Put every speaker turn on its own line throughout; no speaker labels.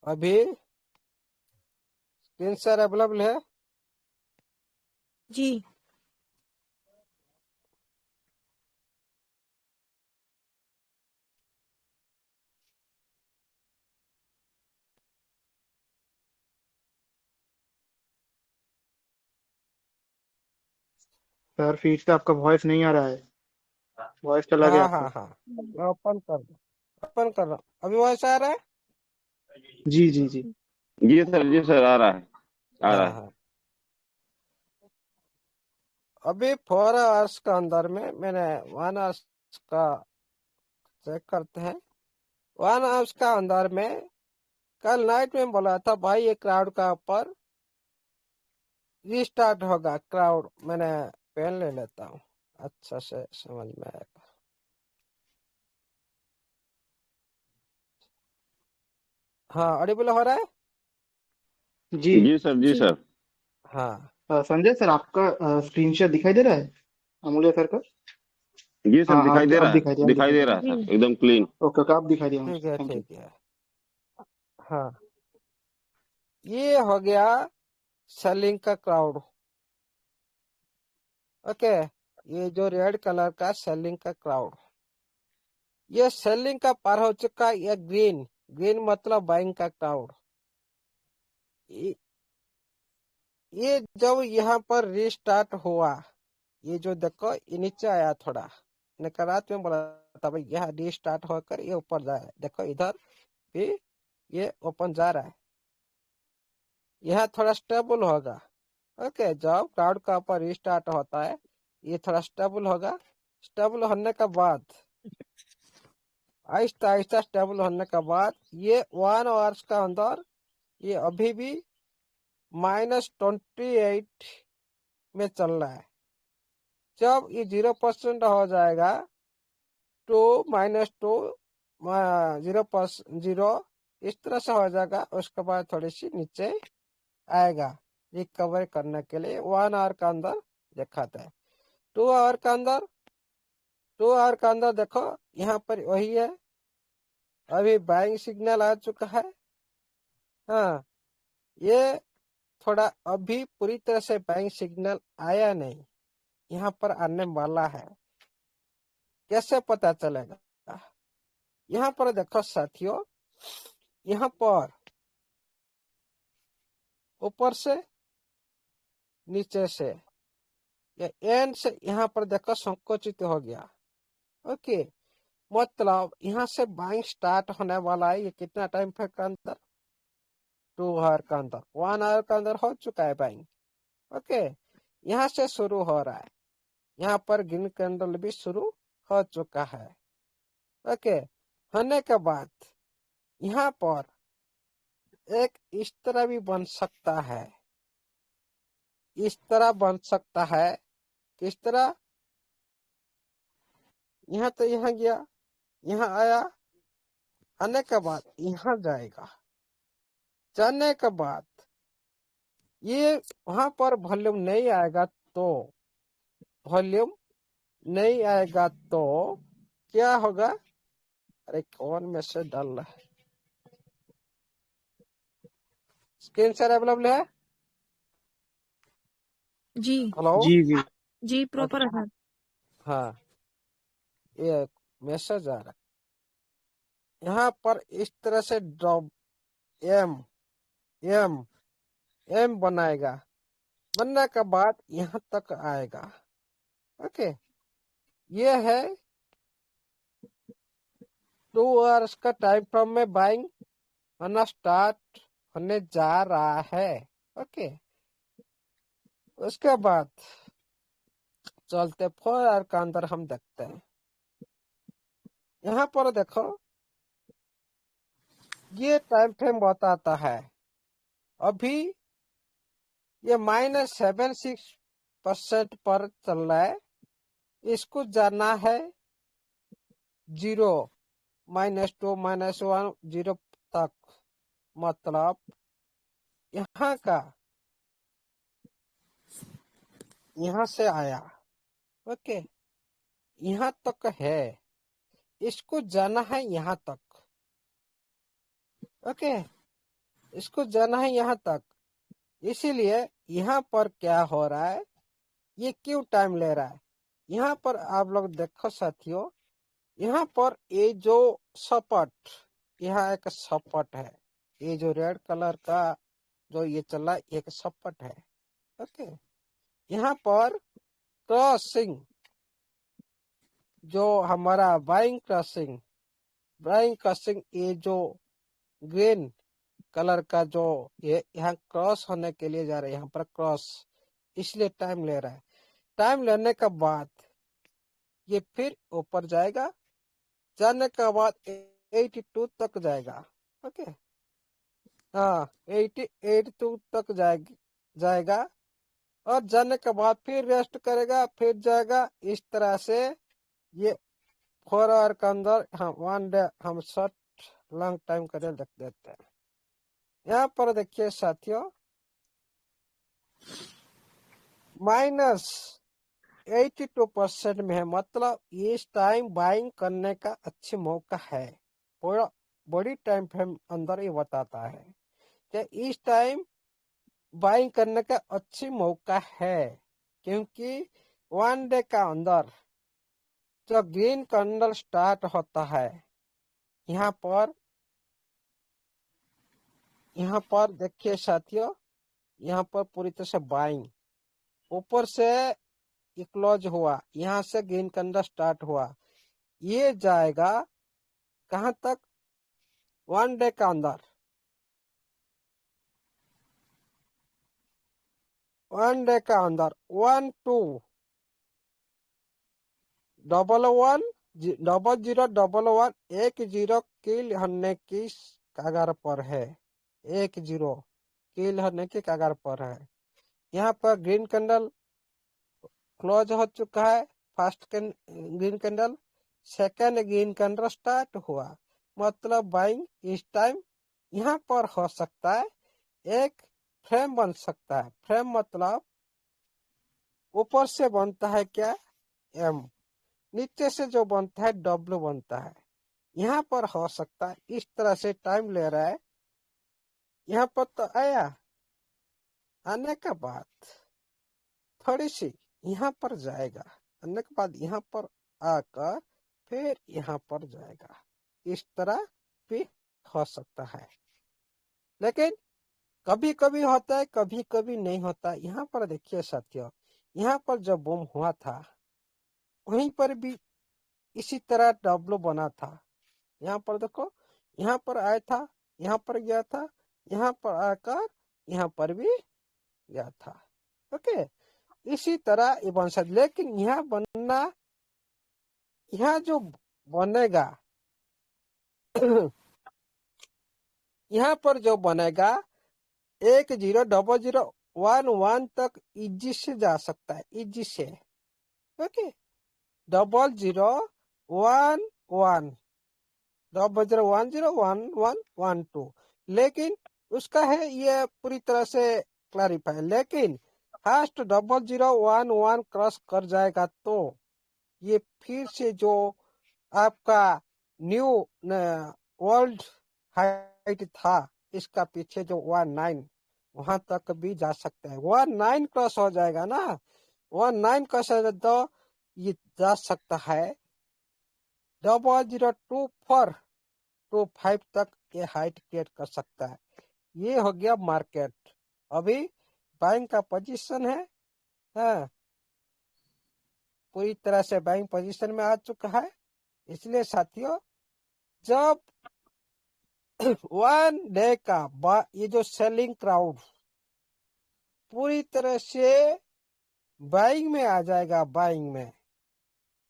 अभी screen share available है?
जी।
Sir feed से आपका वॉइस नहीं आ रहा है, वॉइस चला गया
हाँ
आपका।
हाँ हाँ, मैं ओपन कर रहा हूँ। अभी वॉइस आ रहा है?
जी जी जी।
जी सर आ रहा है, आ रहा
हाँ
है।
हाँ। अभी 4 आवर्स का अंदर में मैंने 1 आवर्स का चेक करते हैं। 1 आवर्स का अंदर में कल नाइट में बोला था भाई ये क्राउड का ऊपर रीस्टार्ट होगा। क्राउड मैंने पेन ले लेता हूँ, अच्छा से समझ में आएगा। हाँ, ऑडिबल हो रहा है?
जी
जी सर, जी
जी।
सर।
हाँ
संजय सर आपका स्क्रीन शेयर दिखाई दे रहा है अमूल्य सर का?
जी सर,
हाँ हाँ,
दिखाई दे
अब
रहा है,
दिखाई दिया, अब
दिखाई
दिखाई
दे
दिया।
रहा है
जी।
सर, एकदम क्लीन।
ओके ओके, अब दिखाई दिया मुझे,
ठीक है,
थैंक यू।
ठीक है। हाँ, ये हो गया सेलिंग का क्राउड। ओके, ये जो रेड कलर का सेलिंग का क्राउड, ये सेलिंग का पार हो चुका। ये ग्रीन, ग्रीन मतलब बाइंग का क्राउड। ये ये जब यहाँ पर रीस्टार्ट हुआ, ये जो देखो ये नीचे आया थोड़ा। मैंने रात में बोला था भाई यहाँ रीस्टार्ट होकर ये ऊपर जाए, देखो इधर भी ये ओपन जा रहा है। यह थोड़ा स्टेबल होगा। ओके, जब क्राउड का ऊपर रीस्टार्ट होता है ये थोड़ा स्टेबल होगा। स्टेबल होने के बाद आहिस्ता आहिस्ता स्टेबल होने के बाद ये 1 आवर्स का अंदर ये अभी भी -28 में चल रहा है। जब ये 0% हो जाएगा, 2 -2 0 इस तरह से हो जाएगा, उसके बाद थोड़ी सी नीचे आएगा रिकवर करने के लिए। 1 आवर का अंदर दिखाता है। 2 आवर का अंदर, 2 आवर का अंदर देखो यहाँ पर वही है, अभी बाइंग सिग्नल आ चुका है। हाँ, ये थोड़ा अभी पूरी तरह से बाइंग सिग्नल आया नहीं, यहाँ पर आने वाला है। कैसे पता चलेगा? यहाँ पर देखो साथियों, यहाँ पर ऊपर से नीचे से ये एंड से यहाँ पर देखो संकुचित हो गया। ओके, मतलब यहाँ से बाइंग स्टार्ट होने वाला है। ये कितना टाइम फ्रेम का अंदर? 2 आवर का अंदर, 1 आवर का अंदर हो चुका है बाइंग। ओके, यहाँ से शुरू हो रहा है। यहाँ पर ग्रीन कैंडल भी शुरू हो चुका है। ओके, होने के बाद यहाँ पर एक इस तरह भी बन सकता है, इस तरह बन सकता है। किस तरह? यहाँ तो यहाँ गया, यहाँ आया, आने के बाद यहाँ जाएगा, जाने के बाद ये वहां पर वॉल्यूम नहीं आएगा। तो वॉल्यूम नहीं आएगा तो क्या होगा? अरे कौन मैसेज डाल रहा है? स्क्रीन शेयर अवेलेबल है?
जी।
हेलो?
जी जी।
जी प्रॉपर है सर।
हाँ, ये मैसेज आ रहा है। यहाँ पर इस तरह से ड्रॉप एम एम एम बनाएगा, बनने के बाद यहाँ तक आएगा। ओके, ये है 2 आवर्स का टाइम फ्रेम में बाइंग होना स्टार्ट होने जा रहा है। ओके, उसके बाद चलते 4 आवर का अंदर हम देखते हैं। यहाँ पर देखो ये टाइम फ्रेम बताता है अभी ये -76% पर चल रहा है। इसको जाना है 0, -2 -1 0 तक। मतलब यहाँ का यहाँ से आया, ओके, यहाँ तक है, इसको जाना है यहाँ तक। ओके, इसको जाना है यहाँ तक। इसीलिए यहाँ पर क्या हो रहा है, ये क्यों टाइम ले रहा है। यहाँ पर आप लोग देखो साथियों, यहाँ पर ये जो सपाट, यहाँ एक सपाट है, ये जो रेड कलर का जो ये चला एक सपाट है। ओके, यहाँ पर क्रॉसिंग, जो हमारा बाइंग क्रॉसिंग ये जो ग्रीन कलर का जो ये यहाँ क्रॉस होने के लिए जा रहा है, यहाँ पर क्रॉस, इसलिए टाइम ले रहा है। टाइम लेने के बाद ये फिर ऊपर जाएगा, जाने के बाद 82 तक जाएगा। ओके, हाँ 82 तक जाएगा और जाने के बाद फिर रेस्ट करेगा, फिर जाएगा। इस तरह से ये 4 आवर के अंदर हम 1 डे हम शॉर्ट लॉन्ग टाइम का देख देते हैं। यहाँ पर देखिए साथियों, -82% में है, मतलब इस टाइम बाइंग करने का अच्छी मौका है। पूरा बड़ी टाइम फ्रेम अंदर ये बताता है कि इस टाइम बाइंग करने का अच्छी मौका है, क्योंकि 1 डे का अंदर जो ग्रीन कैंडल स्टार्ट होता है, यहाँ पर देखिए साथियों, यहाँ पर पूरी तरह से बाइंग, ऊपर से ये क्लोज हुआ, यहाँ से ग्रीन कैंडल स्टार्ट हुआ, ये जाएगा कहाँ तक, 1 डे का अंदर 1 डे का अंदर 1 2 11 0011 10 किल होने की कगार पर है, 10 किल होने की कगार पर है। यहाँ पर ग्रीन कैंडल क्लोज हो चुका है, first green candle, second green candle start हुआ, मतलब बाइंग इस टाइम यहाँ पर हो सकता है। एक फ्रेम बन सकता है, फ्रेम मतलब ऊपर से बनता है क्या, एम, नीचे से जो बनता है डब्ल्यू बनता है। यहाँ पर हो सकता है, इस तरह से टाइम ले रहा है। यहाँ पर तो आया, आने के बाद थोड़ी सी यहाँ पर जाएगा, आने के बाद यहाँ पर आकर फिर यहाँ पर जाएगा, इस तरह भी हो सकता है। लेकिन कभी कभी होता है, कभी कभी नहीं होता। यहाँ पर देखिए साथियों, यहाँ पर जब बम हुआ था वहीं पर भी इसी तरह डब्लो बना था। यहाँ पर देखो, यहाँ पर आया था, यहाँ पर गया था, यहाँ पर आकर यहाँ पर भी गया था। ओके, इसी तरह ये बन सकता, लेकिन यहाँ जो बनेगा यहाँ पर जो बनेगा 100011 तक इजी से जा सकता है, इजी से। ओके, 0011 00101112, लेकिन उसका है ये पूरी तरह से क्लैरिफाई। लेकिन फर्स्ट 0011 क्रॉस कर जाएगा तो ये फिर से जो आपका न्यू वर्ल्ड हाइट था, इसका पीछे जो 19 वहां तक भी जा सकता है। 19 क्रॉस हो जाएगा ना, 19 क्रॉस हो जाए तो ये जा सकता है 002425 तक ये हाइट क्रिएट कर सकता है। ये हो गया मार्केट, अभी बाइंग का पोजीशन है। हाँ, पूरी तरह से बाइंग पोजीशन में आ चुका है। इसलिए साथियों, जब 1 डे का ये जो सेलिंग क्राउड पूरी तरह से बाइंग में आ जाएगा, बाइंग में,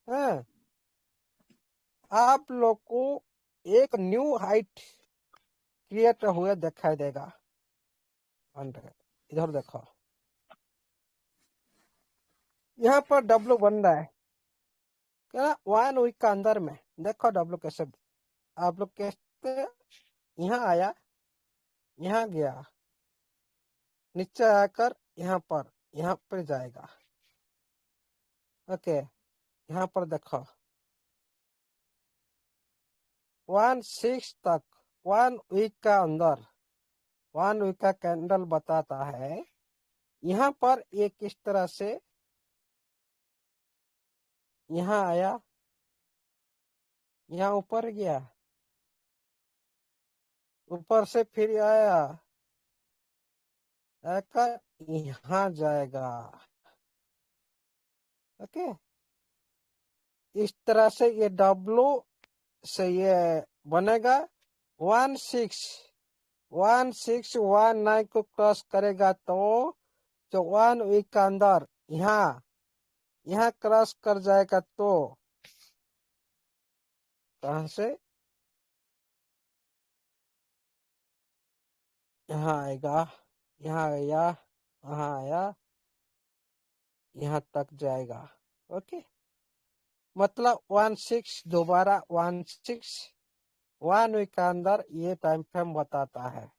हाँ, आप लोग को एक न्यू हाइट क्रिएट हुए दिखाई देगा। इधर देखो, यहाँ पर डब्ल्यू बन रहा है क्या, 1 वीक का अंदर में। देखो डब्ल्यू कैसे, आप लोग कैसे, यहाँ आया, यहाँ गया, नीचे आकर यहाँ पर जाएगा। ओके, यहाँ पर देखो 1 6 तक 1 वीक का अंदर 1 वीक का कैंडल बताता है। यहाँ पर ये किस तरह से यहाँ आया, यहाँ ऊपर गया, ऊपर से फिर आया, आकर यहाँ जाएगा। ओके, इस तरह से ये डब्लू से ये बनेगा 1619 को क्रॉस करेगा तो जो 1 वीक का अंदर यहाँ क्रॉस कर जाएगा तो कहां से यहाँ आएगा, यहाँ आया, यहाँ आया, यहाँ तक जाएगा। ओके, मतलब 16 दोबारा 16 1 वीक का अंदर ये टाइम फ्रेम बताता है।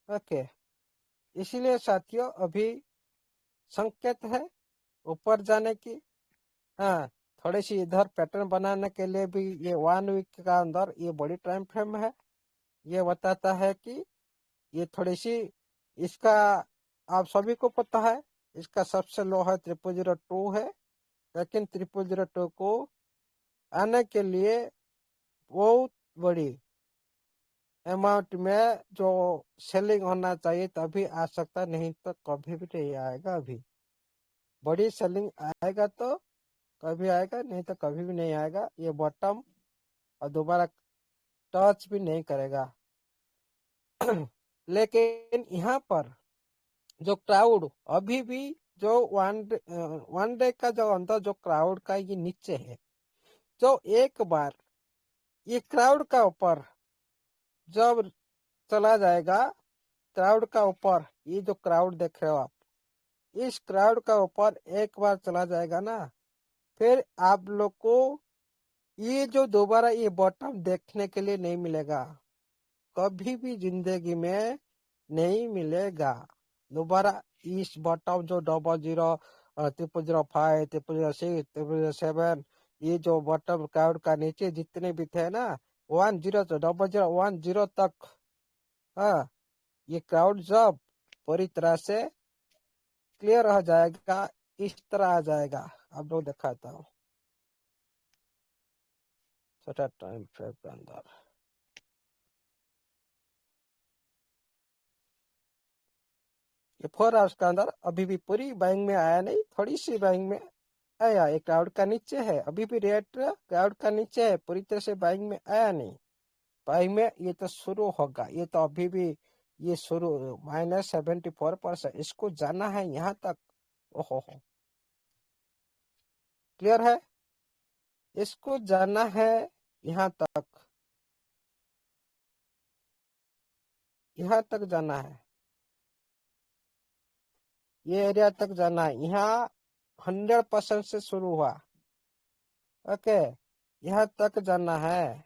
ओके, इसीलिए साथियों अभी संकेत है ऊपर जाने की। हाँ, थोड़ी सी इधर पैटर्न बनाने के लिए भी ये 1 वीक का अंदर ये बड़ी टाइम फ्रेम है। ये बताता है कि ये थोड़ी सी इसका आप सभी को पता है इसका सबसे लो है 3002 है, लेकिन 3002 को आने के लिए बहुत बड़ी अमाउंट में जो सेलिंग होना चाहिए तभी आ सकता, नहीं तो कभी भी नहीं आएगा। अभी बड़ी सेलिंग आएगा तो कभी आएगा, नहीं तो कभी भी नहीं आएगा। ये बॉटम और दोबारा टच भी नहीं करेगा। लेकिन यहाँ पर जो क्राउड अभी भी जो वन डे का जो अंदर जो क्राउड का ये नीचे है, जो एक बार ये क्राउड का ऊपर जब चला जाएगा, क्राउड का ऊपर ये जो क्राउड देख रहे हो आप, इस क्राउड का ऊपर एक बार चला जाएगा ना, फिर आप लोग को ये जो दोबारा ये बॉटम देखने के लिए नहीं मिलेगा, कभी भी जिंदगी में नहीं मिलेगा दोबारा। इस बॉटम जो 00, 0005, 0006, 0007, ये जो बॉटम क्राउड का नीचे जितने भी थे ना 10 से 0010 तक, हाँ, ये क्राउड जब पूरी तरह से क्लियर हो जाएगा, इस तरह आ जाएगा। आप लोग दिखाता हूँ छोटा टाइम फ्रेम के अंदर। ये 4 आवर्स के अंदर अभी भी पूरी बाइंग में आया नहीं, थोड़ी सी बाइंग में आया। ये क्राउड का नीचे है, अभी भी रेट क्राउड का नीचे है, पूरी तरह से बाइंग में आया नहीं। बाइंग में ये तो शुरू होगा, ये तो अभी भी ये शुरू -74%, इसको जाना है यहाँ तक। ओहो हो, क्लियर है, इसको जाना है यहाँ तक, यहाँ तक जाना है, ये एरिया तक जाना है। यहाँ 100% से शुरू हुआ। ओके, यहाँ तक जाना है।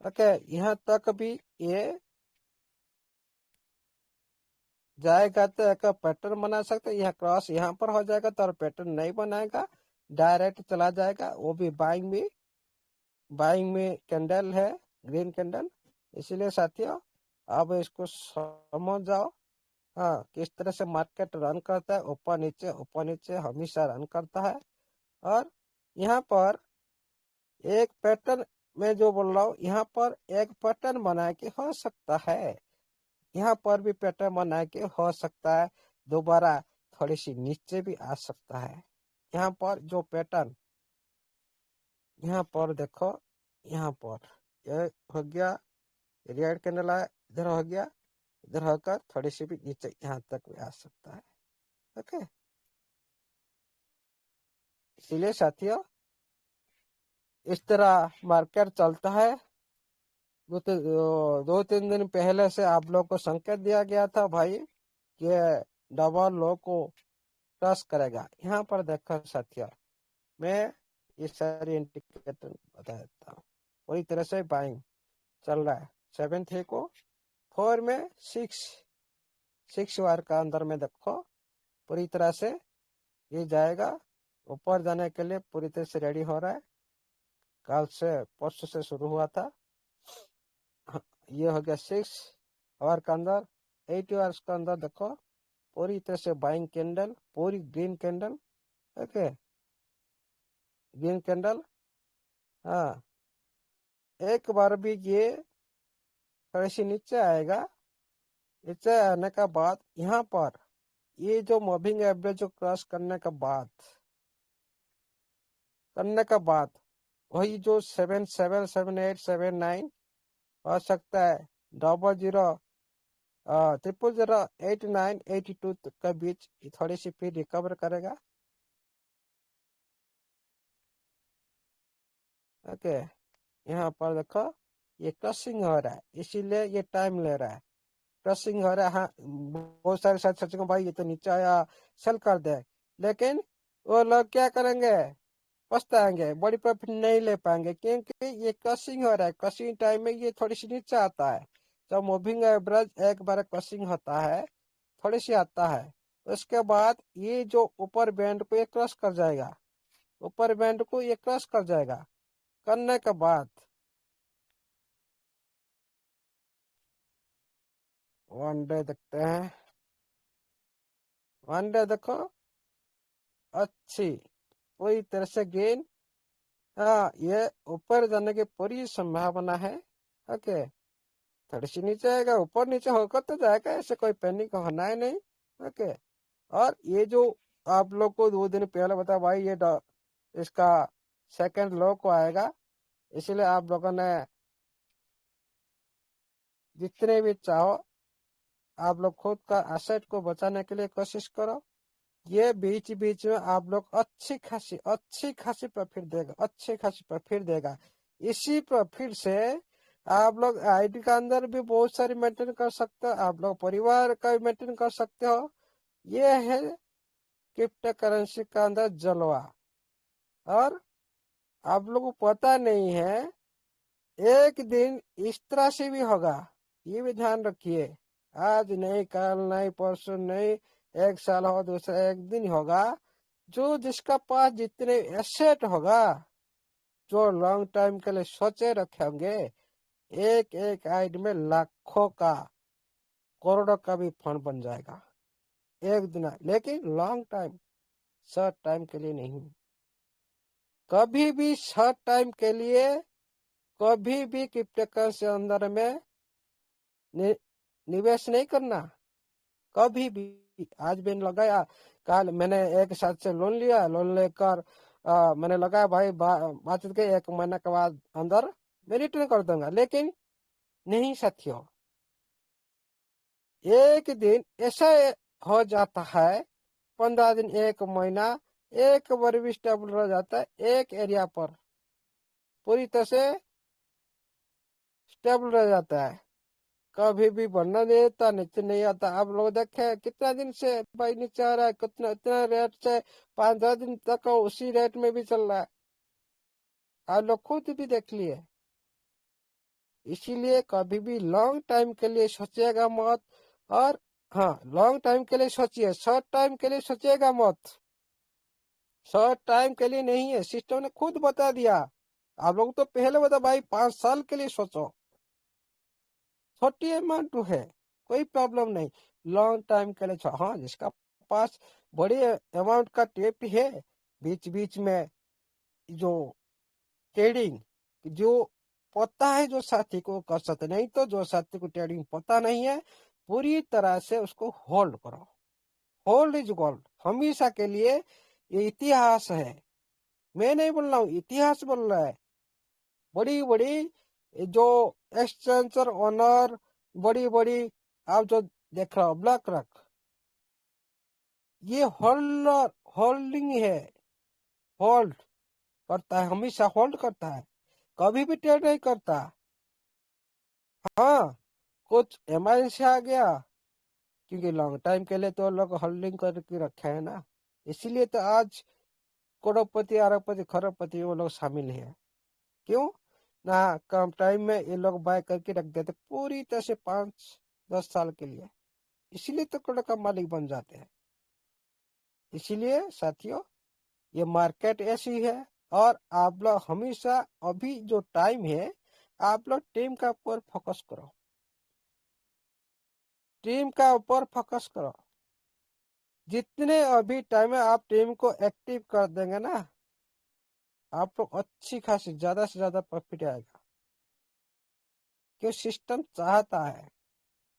ओके, यहाँ तक भी ये जाएगा तो एक पैटर्न बना सकते। यहाँ क्रॉस यहाँ पर हो जाएगा तो और पैटर्न नहीं बनाएगा, डायरेक्ट चला जाएगा। वो भी बाइंग में कैंडल है, ग्रीन कैंडल। इसीलिए साथियों अब इसको समझ जाओ, हाँ, किस तरह से मार्केट रन करता है, ऊपर नीचे हमेशा रन करता है। और यहाँ पर एक पैटर्न में जो बोल रहा हूँ, यहाँ पर एक पैटर्न बना के हो सकता है, यहाँ पर भी पैटर्न बना के हो सकता है, दोबारा थोड़ी सी नीचे भी आ सकता है। यहाँ पर जो पैटर्न, यहाँ पर देखो, यहाँ पर ये हो गया, रेड कैंडल आया, इधर हो गया, इधर होकर थोड़ी सी भी नीचे यहाँ तक भी आ सकता है। ओके, इसलिए साथियों इस तरह मार्केट चलता है। 2-3 दिन पहले से आप लोग को संकेत दिया गया था भाई कि डबल लो को क्रॉस करेगा। यहाँ पर देखो साथियों, मैं ये सारी इंडिकेटर बता देता हूँ। पूरी तरह से बाइंग चल रहा है। 7 को 4 में 6 वार का अंदर में देखो, पूरी तरह से ये जाएगा, ऊपर जाने के लिए पूरी तरह से रेडी हो रहा है। कल से परसों से शुरू हुआ था, ये हो गया 6 आवर के अंदर, 8 आवर्स के अंदर देखो पूरी तरह से बाइंग कैंडल, पूरी green candle. Okay, green candle. हाँ, एक बार भी ये थोड़ी सी नीचे आएगा, नीचे आने का बाद यहाँ पर ये जो मूविंग एवरेज जो क्रॉस करने का बाद वही जो 777879 हो सकता है, 00008982 के बीच थोड़ी सी फिर रिकवर करेगा। ओके, यहाँ पर देखो ये क्रॉसिंग हो रहा है, इसीलिए ये टाइम ले रहा है। क्रॉसिंग हो रहा है। हाँ, बहुत सारे साथ सोचेंगे भाई ये तो नीचे आया, सेल कर दे, लेकिन वो लोग क्या करेंगे, पछताएंगे, बड़ी प्रॉफिट नहीं ले पाएंगे, क्योंकि ये क्रॉसिंग हो रहा है। क्रॉसिंग टाइम में ये थोड़ी सी नीचे आता है। जब मूविंग एवरेज एक बार क्रॉसिंग होता है, थोड़ी सी आता है, उसके बाद ये जो ऊपर बैंड को ये क्रॉस कर जाएगा, ऊपर बैंड को ये क्रॉस कर जाएगा। करने के बाद वन डे देखते हैं। वन डे देखो अच्छी पूरी तरह से गेन। हाँ, ये ऊपर जाने की पूरी संभावना है। ओके, थोड़ी सी नीचे आएगा, ऊपर नीचे होकर तो जाएगा, ऐसे कोई पैनिक होना है नहीं। ओके, और ये जो आप लोग को 2 दिन पहले बताया भाई ये इसका सेकंड लो को आएगा, इसलिए आप लोगों ने जितने भी चाहो आप लोग खुद का एसेट को बचाने के लिए कोशिश करो। ये बीच बीच में आप लोग अच्छी खासी प्रॉफिट देगा, अच्छी खासी प्रॉफिट देगा। इसी प्रॉफिट से आप लोग आईडी का अंदर भी बहुत सारी मेंटेन कर सकते हो, आप लोग परिवार का भी मेंटेन कर सकते हो। ये है क्रिप्टो करेंसी का अंदर जलवा। और आप लोगों को पता नहीं है, एक दिन इस तरह से भी होगा, ये भी ध्यान रखिए। आज नहीं, कल नहीं, परसों नहीं, एक साल हो, दूसरा एक दिन होगा, जो जिसका पास जितने एसेट होगा, जो लॉन्ग टाइम के लिए सोचे रखे होंगे, एक एक आइड में लाखों का, करोड़ों का भी फंड बन जाएगा एक दिन। लेकिन लॉन्ग टाइम, शॉर्ट टाइम के लिए नहीं। कभी भी शॉर्ट टाइम के लिए कभी भी क्रिप्टो करेंसी अंदर में निवेश नहीं करना, कभी भी। आज मैंने लगाया, कल मैंने एक साथ से लोन लिया, लोन लेकर मैंने लगाया भाई, बातचीत के 1 महीने के बाद अंदर मैं रिटर्न कर दूंगा, लेकिन नहीं साथियों, एक दिन ऐसा हो जाता है, 15 दिन, 1 महीना, एक बार भी स्टेबल रह जाता है, एक एरिया पर पूरी तरह से स्टेबल रह जाता है, कभी भी बढ़ना नहीं देता, नीचे नहीं आता। आप लोग देखे कितना दिन से भाई नीचे आ रहा है, कितना इतना रेट से 5-10 दिन तक उसी रेट में भी चल रहा है, आप लोग खुद भी देख लिए। इसीलिए कभी भी लॉन्ग टाइम के लिए सोचिएगा मत। और हाँ, लॉन्ग टाइम के लिए सोचिए, शॉर्ट टाइम के लिए सोचिएगा मत। शॉर्ट टाइम के लिए नहीं है, सिस्टम ने खुद बता दिया। आप लोग तो पहले बता भाई 5 साल के लिए सोचो, छोटी अमाउंट है, कोई प्रॉब्लम नहीं। लॉन्ग टाइम के लिए हाँ, जिसका पास बड़े अमाउंट का टेप है, बीच बीच में जो ट्रेडिंग, जो पता है जो साथी को कर सकते, नहीं तो जो साथी को ट्रेडिंग पता नहीं है, पूरी तरह से उसको होल्ड करो। होल्ड इज गोल्ड, हमेशा के लिए। ये इतिहास है, मैं नहीं बोल रहा हूँ, इतिहास बोल रहा है। बड़ी बड़ी जो एक्सचेंजर ओनर, बड़ी बड़ी आप जो देख रहे हो ब्लैक रॉक, ये होल्डिंग है, होल्ड करता है, हमेशा होल्ड करता है, कभी भी ट्रेड नहीं करता। हाँ, कुछ एमआईसी आ गया, क्योंकि लॉन्ग टाइम के लिए तो लोग होल्डिंग करके रखे है ना, इसीलिए तो आज करोड़पति, अरबपति, खरबपति वो लोग शामिल है। क्यों ना, कम टाइम में ये लोग बाय करके रख देते पूरी तरह से 5-10 साल के लिए, इसीलिए तो करोड़ का मालिक बन जाते हैं। इसीलिए साथियों, ये मार्केट ऐसी है। और आप लोग हमेशा, अभी जो टाइम है, आप लोग टीम का ऊपर फोकस करो। टीम का ऊपर फोकस करो। जितने अभी टाइम में आप टीम को एक्टिव कर देंगे ना, आप लोग अच्छी खासी ज्यादा से ज्यादा प्रॉफिट आएगा। क्यों? सिस्टम चाहता है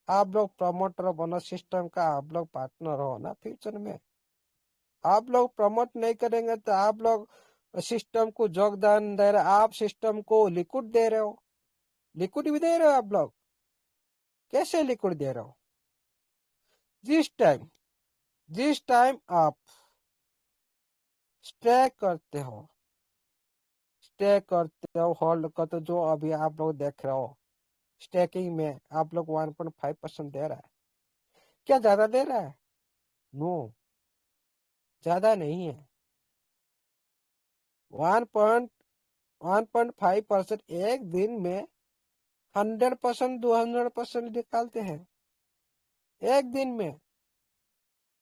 आप लोग प्रमोटर बनो, सिस्टम का आप लोग पार्टनर हो ना फ्यूचर में। आप लोग प्रमोट नहीं करेंगे तो आप लोग सिस्टम को योगदान दे रहे, आप सिस्टम को लिक्विड दे रहे हो। लिक्विड भी दे रहे हो आप लोग। कैसे लिक्विड दे रहे हो? जिस टाइम आप स्टे करते हो, होल्ड करते हो, जो अभी आप लोग देख रहे हो स्टेकिंग में आप लोग 1.5% दे रहा है। क्या ज्यादा दे रहा है? नो, ज्यादा नहीं है। 1.5% एक दिन में 100%, 200% निकालते हैं एक दिन में।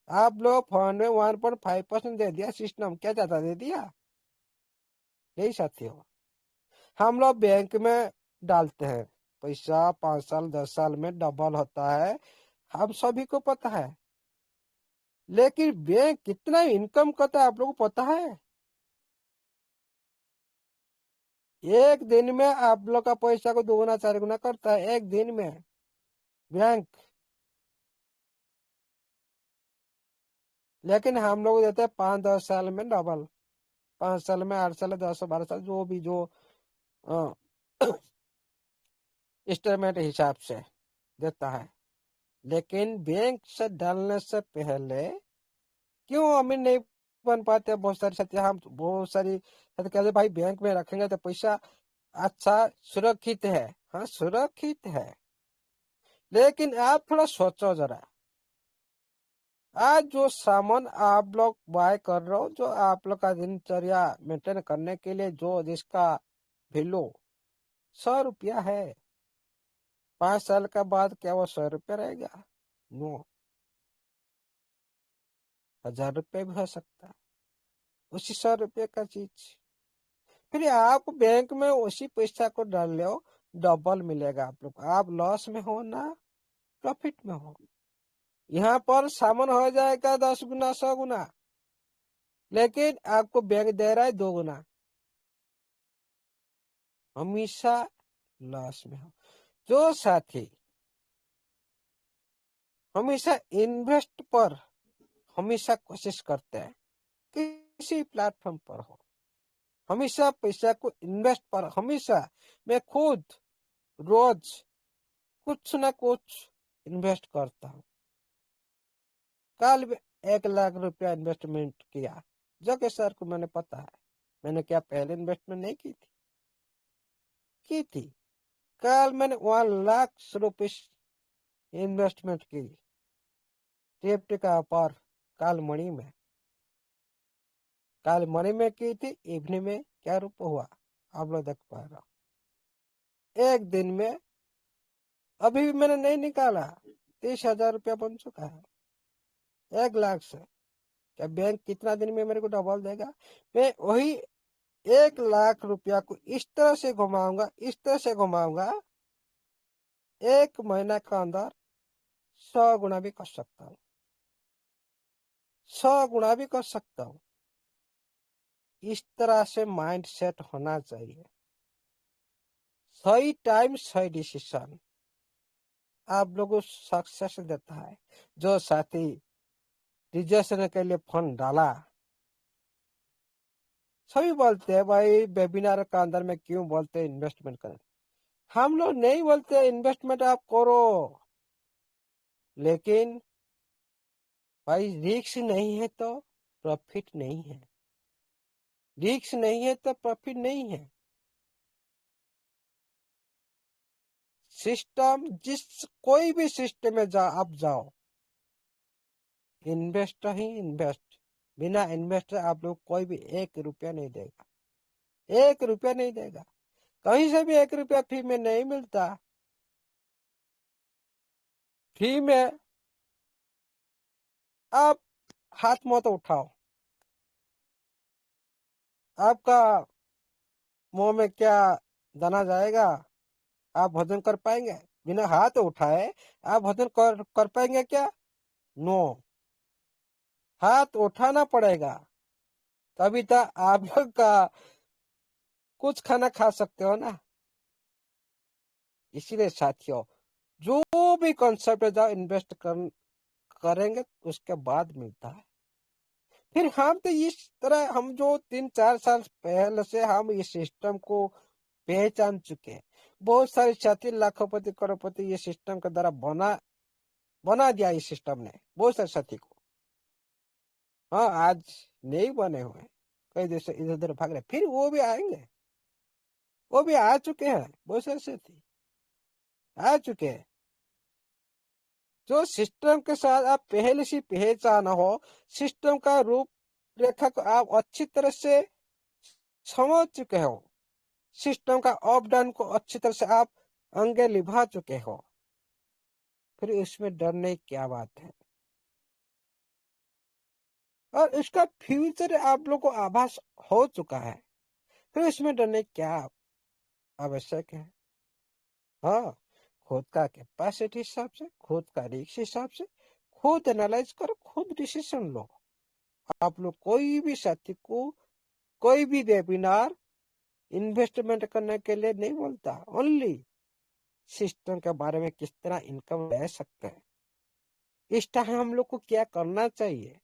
आप लोग फंड में 1.5% दे दिया सिस्टम, क्या ज्यादा दे दिया? नहीं साथियों, हम लोग बैंक में डालते हैं पैसा, 5 साल 10 साल में डबल होता है, हम सभी को पता है। लेकिन बैंक कितना इनकम करता है आप लोगों को पता है? एक दिन में आप लोग का पैसा को 2 गुना 4 गुना करता है एक दिन में बैंक। लेकिन हम लोग देते हैं 5-10 साल में डबल, 5 साल में 8 साल 10-12 साल, जो भी जो इंस्टॉलमेंट हिसाब से देता है। लेकिन बैंक से डालने से पहले क्यों अमीर नहीं बन पाते? बहुत सारी साथी, हम बहुत सारी साथी कहते भाई बैंक में रखेंगे तो पैसा अच्छा सुरक्षित है। हाँ सुरक्षित है, लेकिन आप थोड़ा सोचो जरा। आज जो सामान आप लोग बाय कर रहे हो, जो आप लोग का दिनचर्या मेंटेन करने के लिए जो जिसका वैल्यू 100 रुपया है, 5 साल का बाद क्या वो 100 रुपया रहेगा? नो, 1000 रुपये भी हो सकता है उसी 100 रुपये का चीज। फिर आप बैंक में उसी पैसा को डाल लो, डबल मिलेगा आप लोग। आप लॉस में हो ना प्रॉफिट में हो। यहाँ पर सामान हो जाएगा 10 गुना 100 गुना, लेकिन आपको बैंक दे रहा है 2 गुना। हमेशा लॉस में हो। जो साथी हमेशा इन्वेस्ट पर हमेशा कोशिश करते हैं, किसी प्लेटफॉर्म पर हो, हमेशा पैसा को इन्वेस्ट पर, हमेशा मैं खुद रोज कुछ ना कुछ इन्वेस्ट करता हूँ। कल 1 लाख रुपया इन्वेस्टमेंट किया, जो कि सर को मैंने पता है। मैंने क्या पहले इन्वेस्टमेंट नहीं की थी? कल मैंने 1 लाख रुपये इन्वेस्टमेंट की टीएफटी का ऊपर, काल मणि में की थी। इवनिंग में क्या रुपये हुआ आप लोग देख पा रहे हो। एक दिन में अभी भी मैंने नहीं निकाला, 30,000 रुपया बन चुका है 1 लाख से। क्या बैंक कितना दिन में मेरे को डबल देगा? मैं वही 1 लाख रुपया को इस तरह से घुमाऊंगा, 1 महीना का अंदर 100 गुना भी कर सकता हूँ, 100 गुना भी कर सकता हूँ। इस तरह से माइंड सेट होना चाहिए। सही टाइम सही डिसीजन आप लोगों को सक्सेस देता है। जो साथी रजिस्ट्रेशन के लिए फंड डाला, सभी बोलते हैं भाई वेबिनार का अंदर में क्यों बोलते हैं इन्वेस्टमेंट करें। हम लोग नहीं बोलते इन्वेस्टमेंट आप करो, लेकिन भाई रिस्क नहीं है तो प्रॉफिट नहीं है, रिस्क नहीं है तो प्रॉफिट नहीं है। सिस्टम कोई भी सिस्टम में आप जाओ, इन्वेस्टर ही इन्वेस्ट। बिना इन्वेस्टर आप लोग कोई भी 1 रुपया नहीं देगा, 1 रुपया नहीं देगा। कहीं से भी 1 रुपया फ्री में नहीं मिलता। फ्री में आप हाथ मत उठाओ, आपका मुंह में क्या दाना जाएगा? आप भोजन कर पाएंगे? बिना हाथ उठाए आप वजन कर पाएंगे क्या? नो, हाथ उठाना पड़ेगा, तभी तो आप लोग का कुछ खाना खा सकते हो ना। इसीलिए साथियों, जो भी कॉन्सेप्ट जाओ इन्वेस्ट करेंगे उसके बाद मिलता है। फिर हम तो इस तरह, हम जो 3-4 साल पहले से हम इस सिस्टम को पहचान चुके हैं। बहुत सारे साथी लाखोंपति करोड़पति ये सिस्टम के द्वारा बना दिया इस सिस्टम ने बहुत सारे साथी को। हाँ, आज नहीं बने हुए, कई देश से इधर उधर भाग रहे, फिर वो भी आएंगे, वो भी आ चुके हैं, बहुत सारे साथी आ चुके हैं। जो सिस्टम के साथ आप पहले से पहचान हो, सिस्टम का रूप रेखा को आप अच्छी तरह से समझ चुके हो, सिस्टम का अप डाउन को अच्छी तरह से आप अंगे निभा चुके हो, फिर इसमें डरने की क्या बात है। और इसका फ्यूचर आप लोग को आभास हो चुका है, फिर इसमें डरने की क्या आवश्यक है। हाँ, खुद का कैपेसिटी हिसाब से, खुद का रिस्क हिसाब से खुद एनालाइज करो, खुद डिसीजन लो। आप लोग कोई भी साथी को कोई भी वेबिनार इन्वेस्टमेंट करने के लिए नहीं बोलता, ओनली सिस्टम के बारे में किस तरह इनकम ले सकते हैं, इस टाइम हम लोग को क्या करना चाहिए,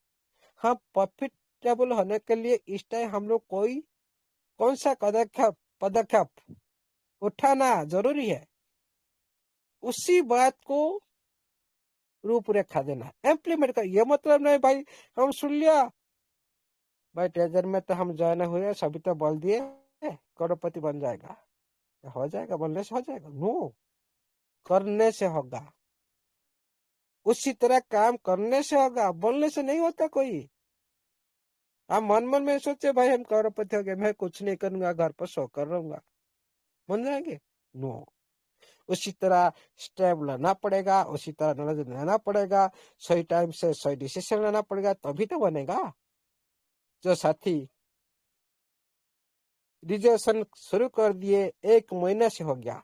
हाँ प्रॉफिटेबल होने के लिए इस टाइम हम लोग कौन सा पदक्षेप उठाना जरूरी है, उसी बात को रूपरेखा देना, इम्प्लीमेंट कर। ये मतलब नहीं भाई हम सुन लिया, भाई ट्रेजर में तो हम ज्वाइन हुए सभी तो बोल दिए करोड़पति बन जाएगा, हो जाएगा, बोलने से हो जाएगा? नो, करने से होगा। उसी तरह काम करने से होगा, बोलने से नहीं होता कोई। आप मन में सोचे भाई हम करोड़पति हो गए, मैं कुछ नहीं करूंगा, घर पर सो कर रहूंगा, बन जाएंगे? नो, उसी तरह स्टेप लेना पड़ेगा, उसी तरह नॉलेज लेना पड़ेगा, सही टाइम से सही डिसीजन लेना पड़ेगा, तभी तो बनेगा। जो साथी रिजर्वेशन शुरू कर दिए 1 महीना से हो गया,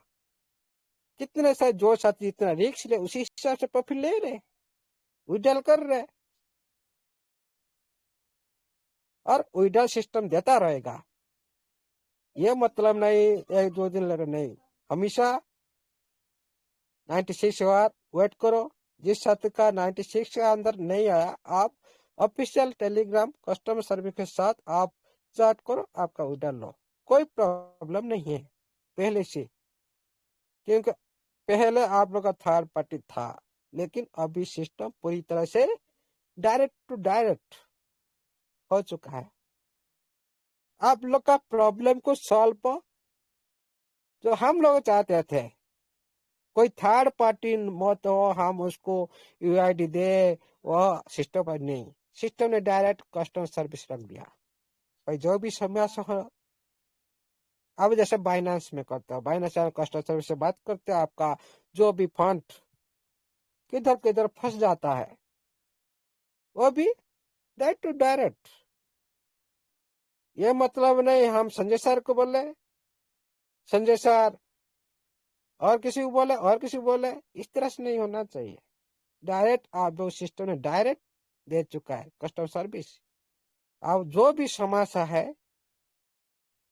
कितने सारे जो साथी इतना रिस्क ले उसी हिसाब से प्रॉफिट ले रहे, विड्रॉल कर रहे, और विड्रॉल सिस्टम देता रहेगा। ये मतलब नहीं 1-2 दिन ले रहे, नहीं, हमेशा 96 आवर वेट करो। जिस साथी का 96 के अंदर नहीं आया, आप ऑफिशियल टेलीग्राम कस्टमर सर्विस के साथ आप चैट करो, आपका विड्रॉल लो, कोई प्रॉब्लम नहीं है पहले से, क्योंकि पहले आप लोग का थर्ड पार्टी था, लेकिन अभी सिस्टम पूरी तरह से डायरेक्ट टू डायरेक्ट हो चुका है। आप लोग का प्रॉब्लम को सॉल्व जो हम लोग चाहते थे, कोई थर्ड पार्टी मत हो, हम उसको यूआईडी दे, वह सिस्टम पर नहीं, सिस्टम ने डायरेक्ट कस्टमर सर्विस रख दिया। भाई जो भी समस्या हो, अब जैसे बाइनेंस में करते हो, बाइनेंस कस्टमर सर्विस से बात करते हो, आपका जो भी फंड किधर किधर फंस जाता है, वो भी डायरेक्ट टू डायरेक्ट। ये मतलब नहीं हम संजय सर को बोले, संजय सर और किसी को बोले, और किसी को बोले, इस तरह से नहीं होना चाहिए। डायरेक्ट आप जो सिस्टम ने डायरेक्ट दे चुका है कस्टमर सर्विस। अब जो भी समस्या है,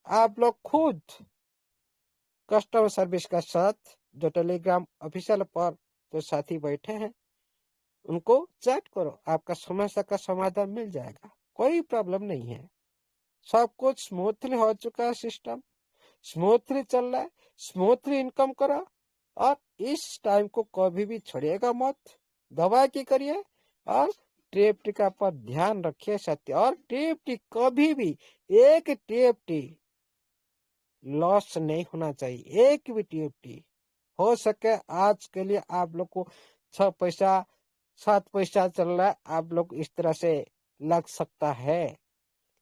आप लोग खुद कस्टमर सर्विस का साथ जो टेलीग्राम ऑफिशियल पर जो साथी बैठे हैं उनको चैट करो, आपका समस्या का समाधान मिल जाएगा, कोई प्रॉब्लम नहीं है। सब कुछ स्मूथली हो चुका है, सिस्टम स्मूथली चल रहा है, स्मूथली इनकम करो, और इस टाइम को कभी भी छोड़िएगा मत, दवा की करिए, और टीएफटी पर ध्यान रखिए साथी। और टीएफटी कभी भी एक टीएफटी लॉस नहीं होना चाहिए, एक भी टीएफटी। हो सके आज के लिए आप लोग को 6 पैसा 7 पैसा चल रहा है, आप लोग इस तरह से लग सकता है,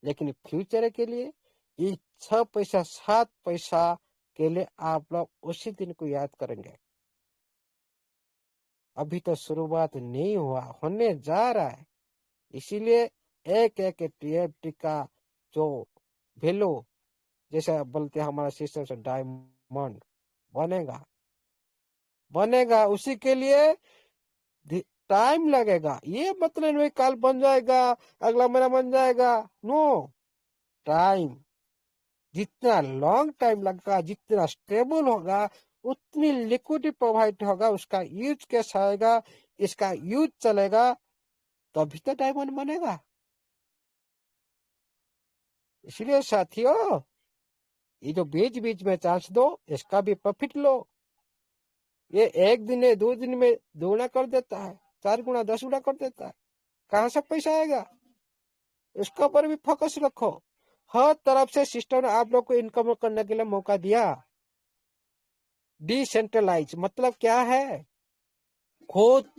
लेकिन फ्यूचर के लिए ये 6 पैसा 7 पैसा के लिए आप लोग उसी दिन को याद करेंगे। अभी तो शुरुआत नहीं हुआ, होने जा रहा है। इसीलिए एक एक टीएफटी का जो वैल्यू, जैसे बोलते हैं हमारा सिस्टम से डायमंड बनेगा, बनेगा, उसी के लिए टाइम लगेगा। ये मतलब नहीं कल बन जाएगा, अगला महीना बन जाएगा, नो। टाइम, जितना लॉन्ग टाइम लगेगा, जितना स्टेबल होगा, उतनी लिक्विडिटी प्रोवाइड होगा, उसका यूज कैसा आएगा, इसका यूज चलेगा, तभी तो डायमंड बनेगा। इसलिए साथियों, ये जो बीच बीच में चांस दो, इसका भी प्रॉफिट लो। ये एक दिन में 2 दिन में दोगुना कर देता है, 4 गुना 10 गुना कर देता है। कहाँ से पैसा आएगा, इसके ऊपर भी फोकस रखो। हर तरफ से सिस्टम ने आप लोग को इनकम करने के लिए मौका दिया। डिसेंट्रलाइज मतलब क्या है, खुद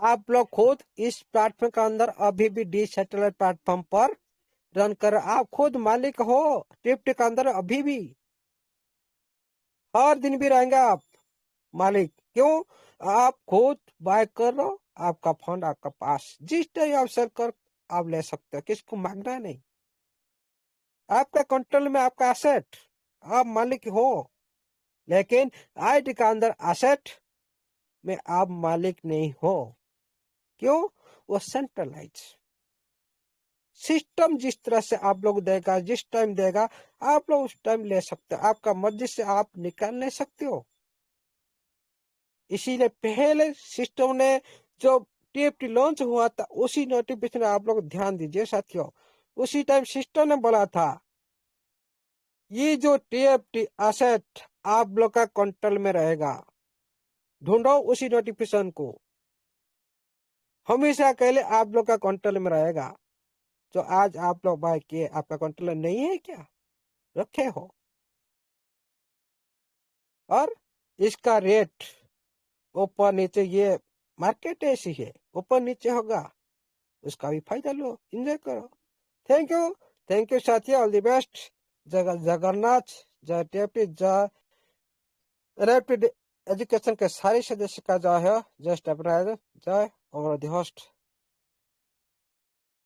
आप लोग खुद इस प्लेटफॉर्म के अंदर अभी भी डिसेंट्रलाइज प्लेटफॉर्म पर रन कर, आप खुद मालिक हो टिप्ट के अंदर, अभी भी हर दिन भी रहेंगे आप मालिक। क्यों, आप खुद बाय कर लो, आपका फंड आपका पास, जिस टाइम आप सेल कर आप ले सकते हो, किसको मांगना नहीं। आपका कंट्रोल में आपका एसेट, आप मालिक हो। लेकिन आईटी का अंदर एसेट में आप मालिक नहीं हो। क्यों, वो सेंट्रलाइज सिस्टम जिस तरह से आप लोग देगा, जिस टाइम देगा, आप लोग उस टाइम ले सकते हो, आपका मर्जी से आप निकाल नहीं सकते हो। इसीलिए पहले सिस्टम ने जो टीएफटी लॉन्च हुआ था, उसी नोटिफिकेशन आप लोग ध्यान दीजिए साथियों। उसी टाइम सिस्टम ने बोला था ये जो टीएफटी एसेट आप लोग का कंट्रोल में रहेगा। ढूंढो उसी नोटिफिकेशन को, हमेशा पहले आप लोग का कंट्रोल में रहेगा। जो आज आप लोग बाय किए, आपका कंट्रोल नहीं है क्या, रखे हो। और इसका रेट ऊपर नीचे, ये मार्केट ऐसी है, ऊपर नीचे होगा, उसका भी फायदा लो, एंजॉय करो। थैंक यू साथियों, ऑल द बेस्ट। जय जगन्नाथ, जय टीएफटी, जय रैपिड एजुकेशन के सारे सदस्य का जय है, जय स्टेबलाइजर, जय ओवर द होस्ट।